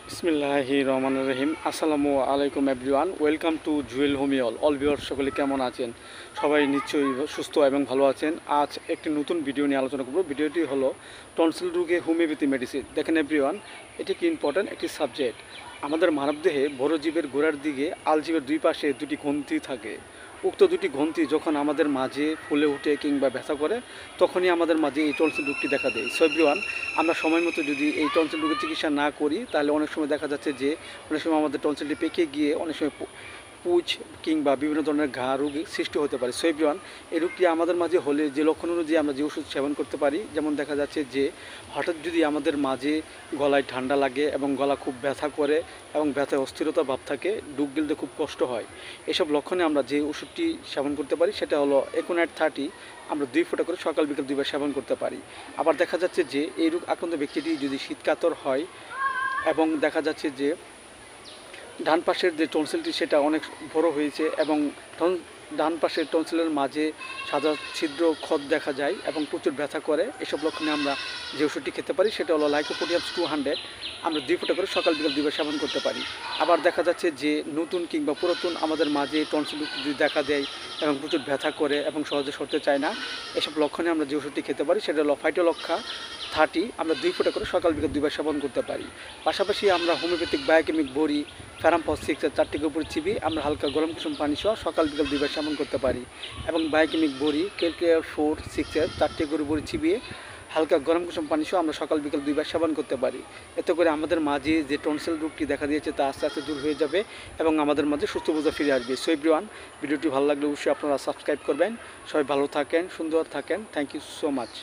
বিসমিল্লাহির রহমানির রহিম। আসসালামু আলাইকুম এভরিওয়ান, ওয়েলকাম টু জুয়েল হোমিওল। অল ভিউয়ার সকলে কেমন আছেন? সবাই নিশ্চয়ই সুস্থ এবং ভালো আছেন। আজ একটি নতুন ভিডিও নিয়ে আলোচনা করব। ভিডিওটি হলো টনসিল রোগে হোমিওপ্যাথি মেডিসিন। দেখেন এভরিওয়ান, এটি কি ইম্পর্ট্যান্ট একটি সাবজেক্ট। আমাদের মানবদেহে বড় জীবের গোড়ার দিকে আলজিবের দুই পাশে দুটি গ্রন্থি থাকে। উক্ত দুটি গ্রন্থি যখন আমাদের মাঝে ফুলে ওঠে কিংবা ব্যথা করে, তখনই আমাদের মাঝে এই টনসিল রোগটি দেখা দেয়। সো এভরিওয়ান, আমরা সময় মতো যদি এই টনসিল রোগের চিকিৎসা না করি, তাহলে অনেক সময় দেখা যাচ্ছে যে অনেক সময় আমাদের টনসিলটি পেকে গিয়ে অনেক সময় পুঁজ কিংবা বিভিন্ন ধরনের ঘা রোগের সৃষ্টি হতে পারে। সো এভরিওয়ান, এই রোগটি আমাদের মাঝে হলে যে লক্ষণ অনুযায়ী আমরা যে ওষুধ সেবন করতে পারি, যেমন দেখা যাচ্ছে যে হঠাৎ যদি আমাদের মাঝে গলায় ঠান্ডা লাগে এবং গলা খুব ব্যথা করে এবং ব্যথায় অস্থিরতা ভাব থাকে, ডুক গিলতে খুব কষ্ট হয়, এসব লক্ষণে আমরা যে ওষুধটি সেবন করতে পারি সেটা হলো একুনাইট 30। আমরা 2 ফোঁটা করে সকাল বিকেল 2 বার সেবন করতে পারি। আবার দেখা যাচ্ছে যে এই রোগ আক্রান্ত ব্যক্তিটি যদি শীতকাতর হয় এবং দেখা যাচ্ছে যে ডান পাশের যে টনসিলটি সেটা অনেক বড় হয়েছে এবং ডান পাশের টনসিলের মাঝে সাদা ছিদ্র ক্ষত দেখা যায় এবং প্রচুর ব্যথা করে, এসব লক্ষণে আমরা যে ওষুধটি খেতে পারি সেটা হলো লাইকোপোডিয়াম 200। আমরা 2 ফোঁটা করে সকাল বিকেল 2 বার সেবন করতে পারি। আবার দেখা যাচ্ছে যে নতুন কিংবা পুরাতন আমাদের মাঝে টনসিল যদি দেখা দেয় এবং প্রচুর ব্যথা করে এবং সহজে সরতে চায় না, এসব লক্ষণে আমরা যে ওষুধটি খেতে পারি সেটা হলো ফাইটোলক্ষা 30। আমরা 2 ফোঁটা করে সকাল বিকেল 2 বার সেবন করতে পারি। পাশাপাশি আমরা হোমিওপ্যাথিক বায়োকেমিক বড়ি ফেরামপস 6 4টি উপরে চিবি আমরা হালকা গরম কুসুম পানি সহ সকাল বিকেল 2 বার সেবন করতে পারি। এবং বায়োকেমিক বড়ি ক্যালকেয়ার 4 6 4টি উপরে চিবিয়ে হালকা গরম কুসুম পানি সহ আমরা সকাল বিকেল 2 বার সেবন করতে পারি। এতে করে আমাদের মাঝে যে টনসিল রোগটি দেখা দিয়েছে তা আস্তে আস্তে দূর হয়ে যাবে এবং আমাদের মাঝে সুস্থ বোঝা ফিরে আসবে। সো এভরিওয়ান, ভিডিওটি ভালো লাগলে অবশ্যই আপনারা সাবস্ক্রাইব করবেন। সবাই ভালো থাকেন, সুন্দর থাকেন। Thank you so much.